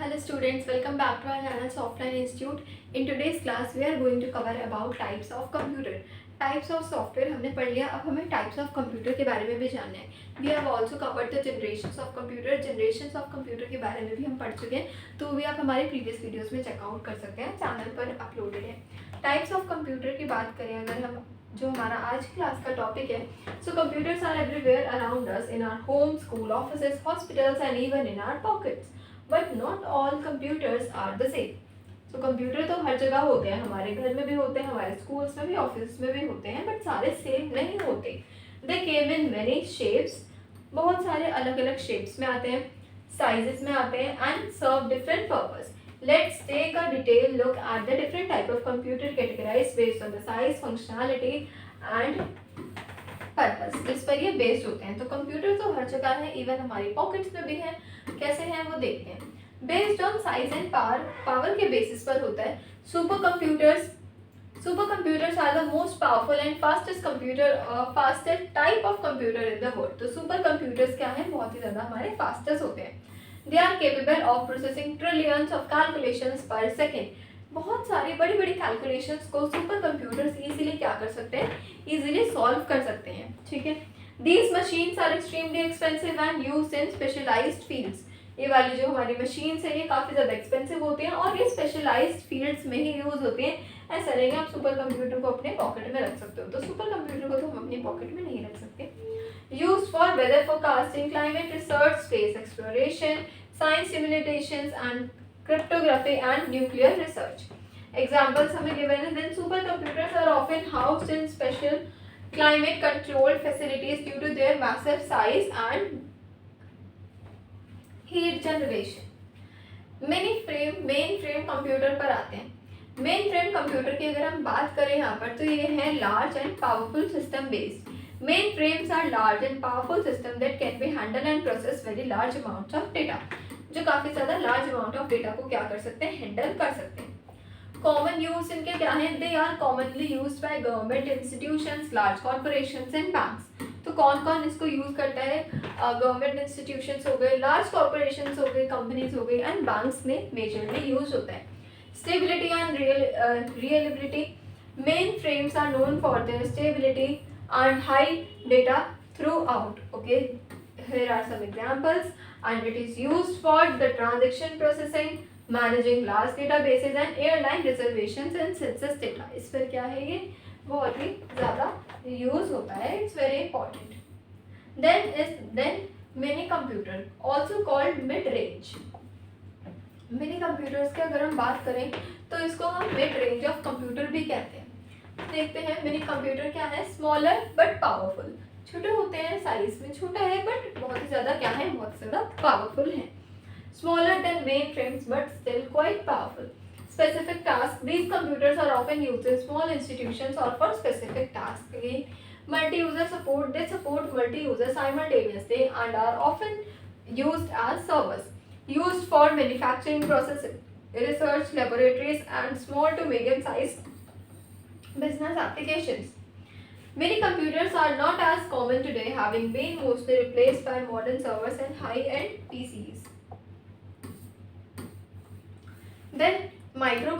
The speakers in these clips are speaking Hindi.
Hello students, welcome back to our channel Softline Institute. In today's class we are going to cover about types of computer. Types of software हमने पढ़ लिया, अब हमें types of computer के बारे में भी जानना है. We have also covered the generations of computer. Generations of computer के बारे में भी हम पढ़ चुके हैं, तो भी आप हमारे previous videos में चेकआउट कर सकते हैं, चैनल पर अपलोडेड है. Types of computer की बात करें अगर हम, जो हमारा आज क्लास का टॉपिक है, so computers are everywhere around us in our home, school, offices, hospitals and even in our pockets. But not all computers are the same. तो कंप्यूटर तो हर जगह होते हैं, हमारे घर में भी होते हैं, हमारे स्कूल्स में भी, ऑफिस में भी होते हैं, बट सारे सेम नहीं होते. दे केम इन मेनी शेप्स, बहुत सारे अलग अलग शेप्स में आते हैं, साइजेस में आते हैं, and serve different purpose. Let's take a detail look at the different type of computer categorized based on the size, functionality and purpose. जिस पर ये बेस्ड होते हैं. तो कंप्यूटर तो हर जगह है, इवन हमारी पॉकेट्स में भी है. कैसे हैं वो देखते हैं. Based on size and power के बेसिस पर होता है. Super computers are the most powerful and fastest type of computer in the world. तो सुपर कंप्यूटर्स क्या है, बहुत ही ज्यादा हमारे फास्टेस्ट होते हैं. They are capable of processing trillions of calculations per second. बहुत सारी बड़ी बड़ी कैलकुलेशंस को सुपर कंप्यूटर्स इजीली क्या कर सकते हैं, इजीली सॉल्व कर सकते हैं. ठीक है. These machines are extremely expensive and used in specialized fields. ये वाली जो हमारी मशीन्स है ये काफ़ी ज़्यादा एक्सपेंसिव होती हैं और ये स्पेशलाइज्ड फील्ड्स में ही यूज़ होती हैं. ऐसा नहीं है आप सुपर कंप्यूटर को अपने पॉकेट में रख सकते हो, तो सुपर कंप्यूटर को तो हम अपने पॉकेट में नहीं रख सकते. Used for weather forecasting, climate research, space exploration, science simulations and cryptography and nuclear research. Examples हमें गिवन है. Then super computers are often housed in special climate controlled facilities due to their massive size and heat generation. Main frame computer पर आते हैं. मेन फ्रेम कंप्यूटर की अगर हम बात करें यहाँ पर, तो ये है large and powerful system based. Mainframes are large and powerful system that can be handle and process very large amount of data. जो काफ़ी ज़्यादा लार्ज अमाउंट ऑफ डेटा को क्या कर सकते हैं, हैंडल कर सकते हैं. कॉमन यूज इनके क्या है, they are commonly use by government institutions, large corporations and banks. तो कौन कौन इसको यूज करता है, गवर्नमेंट इंस्टीट्यूशंस हो गए, लार्ज कॉर्पोरेशंस हो गए, कंपनीज हो गई, एंड बैंक्स में मेजरली यूज होता है. Stability and reliability. Mainframes are known for their stability and high data throughout. Okay, here are some examples, and it is used for the transaction processing, managing large databases and airline reservations and census data. इस पर क्या है, ये बहुत ही ज़्यादा यूज होता है. It's very important. Then mini computer also called mid range. Mini computers की अगर हम बात करें तो इसको हम मिड रेंज ऑफ कंप्यूटर भी कहते हैं. देखते हैं मिनी कंप्यूटर क्या है. Smaller but powerful. छोटे होते हैं, साइज में छोटा है, बट बहुत ही ज़्यादा क्या है, बहुत ज़्यादा पावरफुल है. Smaller than mainframes but still quite powerful. Specific tasks. These computers are often used in small institutions or for specific tasks. Again, multi-user support. They support multi-users simultaneously and are often used as servers. Used for manufacturing processes, research laboratories and small to medium-sized business applications. Many computers are not as common today, having been mostly replaced by modern servers and high-end PCs. Then micro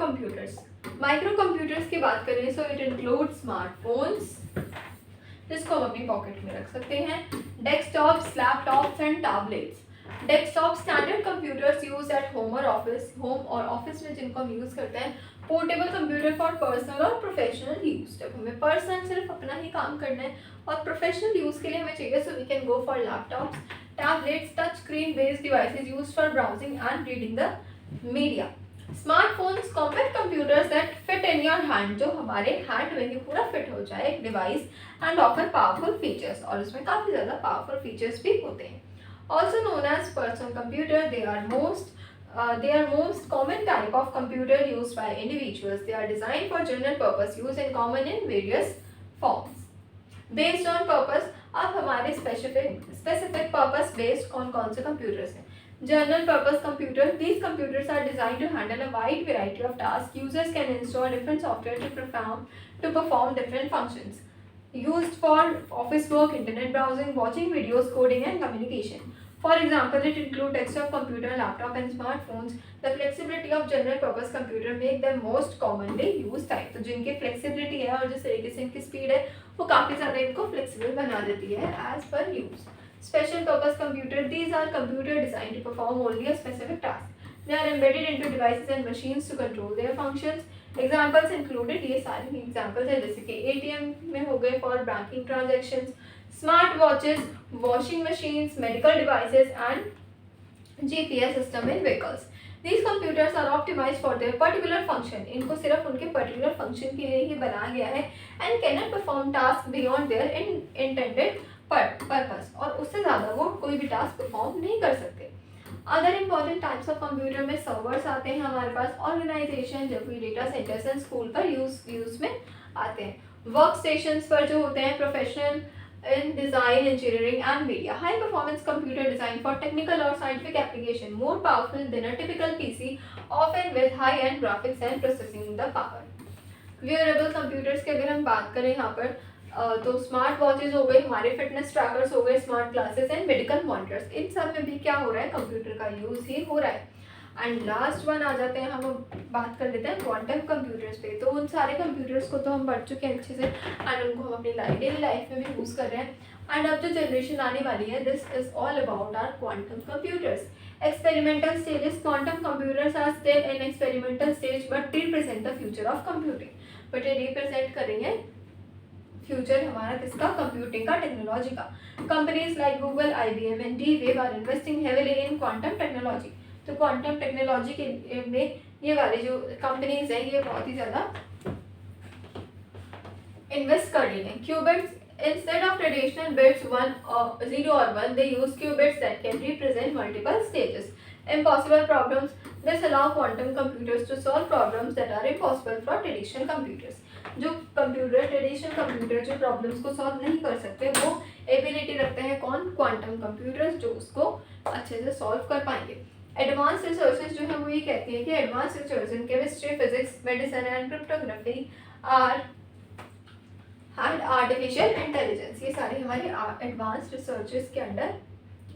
computers की बात करें, सो इट इंक्लूड स्मार्टफोन्स जिसको हम अपनी पॉकेट में रख सकते हैं, desktops, laptops and tablets. Desktop standard computers use at home और ऑफिस में जिनको हम यूज करते हैं. पोर्टेबल कंप्यूटर फॉर पर्सनल और प्रोफेशनल यूज. जब हमें पर्सनल सिर्फ अपना ही काम करना है और प्रोफेशनल यूज के लिए हमें चाहिए, so we can go for laptops. Tablets touch screen based devices use for browsing and reading the media. Smartphones compact computers that fit in your hand, जो हमारे हैंड में ही पूरा फिट हो जाए एक device, and offer powerful features, और इसमें काफ़ी ज़्यादा पावरफुल फीचर्स भी होते हैं. Also known as personal computer. they are most common type of computer used by individuals. They are designed for general purpose use and common in various forms. Based on purpose. अब हमारे specific purpose based कौन से computers हैं. General purpose computer. These computers are designed to handle a wide variety of tasks. Users can install different software to perform different functions. Used for office work, internet browsing, watching videos, coding and communication. For example, it includes desktop computer, laptop and smartphones. The flexibility of general purpose computer make them most commonly used type. तो जिनकी flexibility है और जिस तरीके से इनकी speed है वो काफ़ी ज़्यादा इनको flexible बना देती है as per use. Special purpose computer, these are computer designed to perform only a specific task. They are embedded into devices and machines to control their functions. Examples included, ये सारे examples हैं जैसे कि ATM में हो गए for banking transactions, smart watches, washing machines, medical devices and GPS system in vehicles. These computers are optimized for their particular function. इनको सिर्फ उनके particular function के लिए ही बनाया गया है and cannot perform tasks beyond their intended purpose. और उससे ज़्यादा वो कोई भी task perform नहीं कर सकते. Other important types of computer में सर्वर्स आते हैं हमारे पास, ऑर्गेनाइजेशन जब भी डेटा सेंटर्स एंड स्कूल पर यूज में आते हैं, वर्क स्टेशंस पर जो होते हैं professional in design, engineering and media. High performance computer designed for technical or scientific application, more powerful than a typical PC, often with high end graphics and processing the power. Wearable computers की अगर हम बात करें यहाँ पर तो स्मार्ट वॉचेज हो गए, हमारे फिटनेस ट्रैकर्स हो गए, smart classes and medical monitors, इन सब में भी क्या हो रहा है, कंप्यूटर का यूज ही हो रहा है. एंड लास्ट वन आ जाते हैं, हम बात कर लेते हैं क्वांटम कंप्यूटर्स पे. तो उन सारे कंप्यूटर्स को तो हम पढ़ चुके हैं अच्छे से एंड उनको हम अपनी डेली लाइफ में भी यूज़ कर रहे हैं. एंड अब जो जनरेशन आने वाली है, this is all about are quantum computers. Experimental stages, quantum computers are still in experimental stage but represent the future of computing. But ये रिप्रेजेंट कर रही है फ्यूचर हमारा किसका, कंप्यूटिंग का, टेक्नोलॉजी का. Companies like Google, IBM and D-Wave are investing heavily in quantum technology. तो क्वांटम टेक्नोलॉजी के में ये वाले जो कंपनीज हैं ये बहुत ही ज़्यादा इन्वेस्ट कर रही हैं. Qubits, instead of traditional bits 0 or 1, they use qubits that can represent multiple stages. Impossible problems, this allow quantum computers to solve problems that are impossible for traditional computers. जो कंप्यूटर, ट्रेडिशनल कंप्यूटर जो प्रॉब्लम्स को सॉल्व नहीं कर सकते वो एबिलिटी रखते हैं कौन, क्वांटम कंप्यूटर्स, जो उसको अच्छे से सॉल्व कर पाएंगे. एडवांस रिसर्चेस जो है वो ये कहती है कि advance research in chemistry, physics, medicine and cryptography are and artificial intelligence, ये सारे हमारे एडवांस रिसर्चेस के अंडर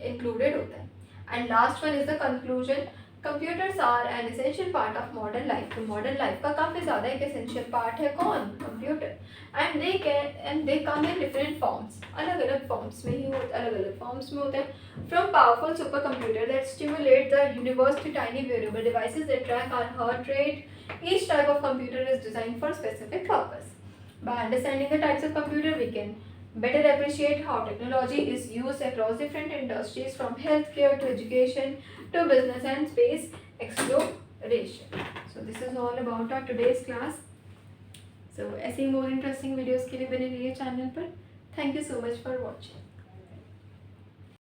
इंक्लूडेड होता है. And last one is the conclusion, computers are an essential part of modern life. तो मॉडर्न लाइफ का काफ़ी ज़्यादा एक एसेंशियल पार्ट है कौन, computer. And they come in different forms, अलग अलग फॉर्म्स में ही होते, अलग अलग फॉर्म्स में होते हैं. From powerful super computer that stimulate the universe to tiny variable devices that track our heart rate, each type of computer is designed for specific purpose. By understanding the types of computer, we can better appreciate how technology is used across different industries, from healthcare to education to business and space exploration. So this is all about our today's class. So ऐसे ही more interesting videos के लिए बने रहिए चैनल पर. Thank you so much for watching.